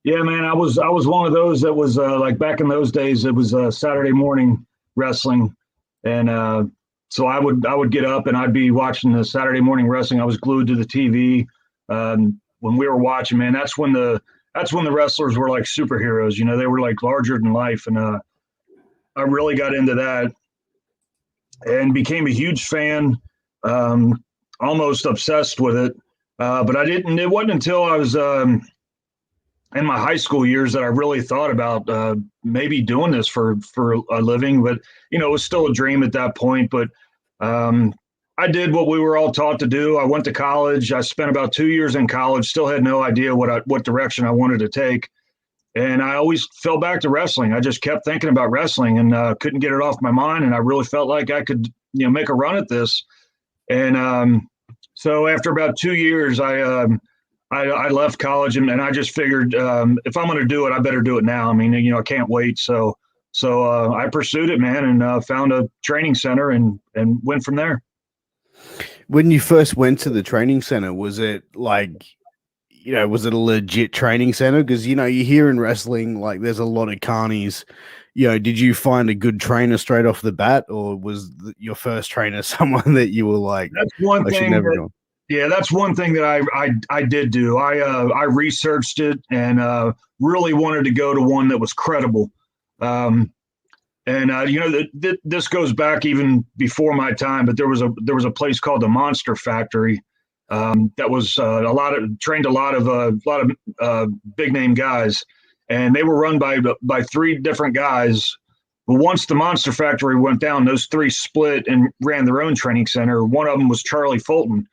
Yeah, man, I was one of those that was like back in those days. It was Saturday morning wrestling, and so I would get up and I'd be watching the Saturday morning wrestling. I was glued to the TV when we were watching. Man, that's when the wrestlers were like superheroes. You know, they were like larger than life, and I really got into that and became a huge fan, almost obsessed with it. But I didn't. It wasn't until I was in my high school years that I really thought about maybe doing this for a living. But it was still a dream at that point. But um, I did what we were all taught to do. I went to college. I spent about 2 years in college. Still had no idea what direction I wanted to take. And I always fell back to wrestling. I just kept thinking about wrestling and couldn't get it off my mind. And I really felt like I could, make a run at this. And so after about 2 years, I left college and I just figured if I'm going to do it, I better do it now. I mean, I can't wait. So I pursued it, man, and found a training center and went from there. When you first went to the training center, was it like, was it a legit training center? Because, you hear in wrestling, like there's a lot of carnies. Did you find a good trainer straight off the bat, or was your first trainer someone that you were like, That's one I should thing. never go? Yeah, that's one thing that I did do. I researched it and really wanted to go to one that was credible. Um, and this goes back even before my time, but there was a place called the Monster Factory that was trained a lot of big name guys, and they were run by three different guys. But once the Monster Factory went down, those three split and ran their own training center. One of them was Charlie Fulton,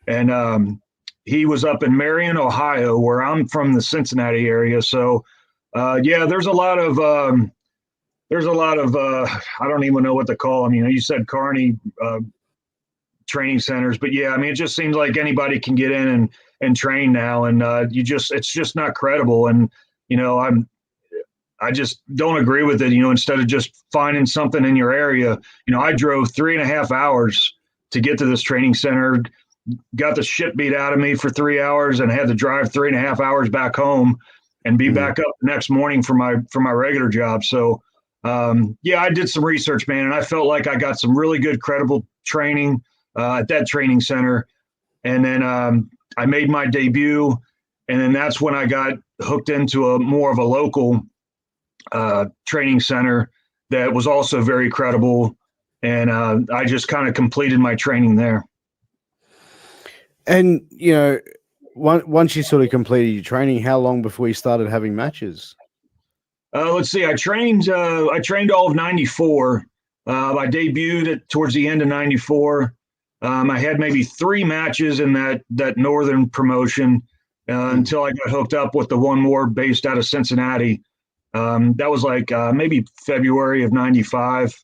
and he was up in Marion, Ohio, where I'm from, the Cincinnati area. So, yeah, there's a lot of I don't even know what to call them. You said Carney training centers, but yeah, I mean, it just seems like anybody can get in and train now, and it's just not credible. And I just don't agree with it. Instead of just finding something in your area, I drove 3.5 hours to get to this training center, got the shit beat out of me for 3 hours, and had to drive 3.5 hours back home and be back up the next morning for my regular job. So yeah, I did some research, man, and I felt like I got some really good, credible training at that training center. And then I made my debut, and then that's when I got hooked into a more of a local training center that was also very credible, and I just kind of completed my training there. And, once you sort of completed your training, how long before you started having matches? Let's see. I trained all of '94. I debuted towards the end of '94. I had maybe 3 matches in that northern promotion until I got hooked up with the one more based out of Cincinnati. That was like maybe February of '95.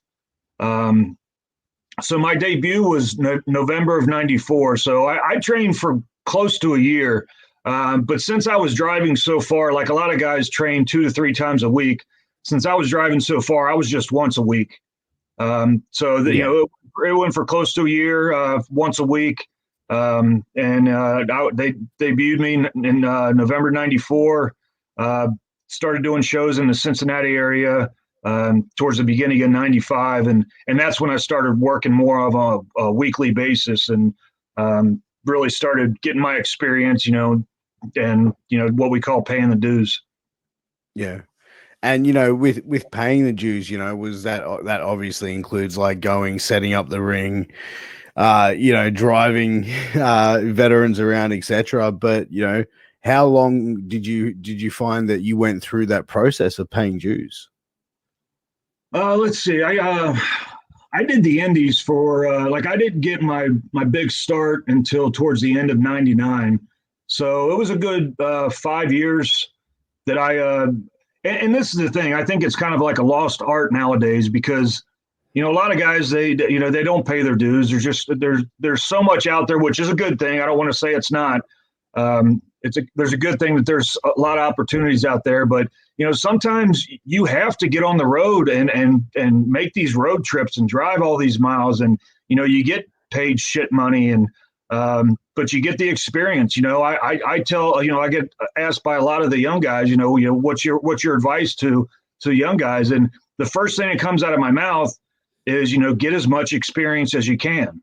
So my debut was November of '94. So I trained for close to a year. But since I was driving so far, like a lot of guys train 2 to 3 times a week, since I was driving so far, I was just once a week. It went for close to a year, once a week. They debuted me in November '94. Started doing shows in the Cincinnati area towards the beginning of '95, and that's when I started working more of a weekly basis, and really started getting my experience, and what we call paying the dues. Yeah. And with paying the dues, was that obviously includes like setting up the ring, driving veterans around, etc. But how long did you find that you went through that process of paying dues? Let's see. I did the indies for I didn't get my big start until towards the end of '99. So it was a good 5 years that and this is the thing. I think it's kind of like a lost art nowadays because, a lot of guys, they don't pay their dues. There's so much out there, which is a good thing. I don't want to say it's not. There's a good thing that there's a lot of opportunities out there, but sometimes you have to get on the road and make these road trips and drive all these miles, and you get paid shit money, and But you get the experience. I tell, I get asked by a lot of the young guys, what's your advice to young guys? And the first thing that comes out of my mouth is, get as much experience as you can.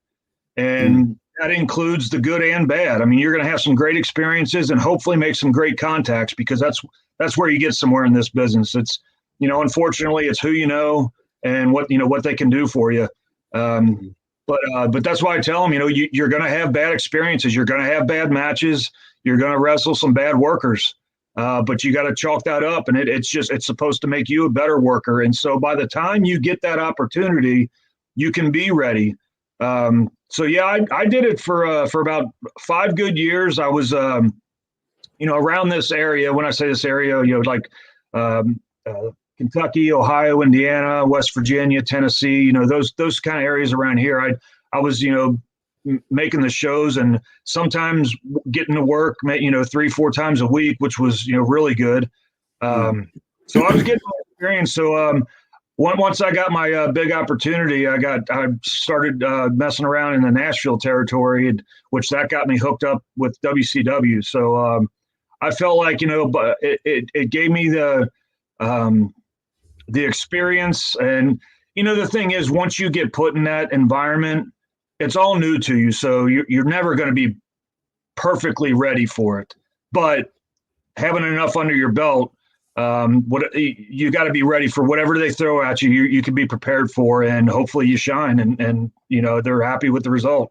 And that includes the good and bad. I mean, you're going to have some great experiences and hopefully make some great contacts, because that's where you get somewhere in this business. It's, unfortunately, it's who you know and what they can do for you. But that's why I tell them, you're going to have bad experiences. You're going to have bad matches. You're going to wrestle some bad workers. But you got to chalk that up, and it's supposed to make you a better worker. And so by the time you get that opportunity, you can be ready. So yeah, I did it for about 5 good years. I was, around this area. When I say this area, like Kentucky, Ohio, Indiana, West Virginia, Tennessee, those kind of areas around here. I was, making the shows and sometimes getting to work, 3-4 times a week, which was, really good. So I was getting my experience. So once I got my big opportunity, I started messing around in the Nashville territory, which that got me hooked up with WCW. So I felt like, but it gave me the experience. And, the thing is, once you get put in that environment, it's all new to you. So you're never going to be perfectly ready for it. But having enough under your belt, you got to be ready for whatever they throw at you. You can be prepared for, and hopefully you shine, and they're happy with the result.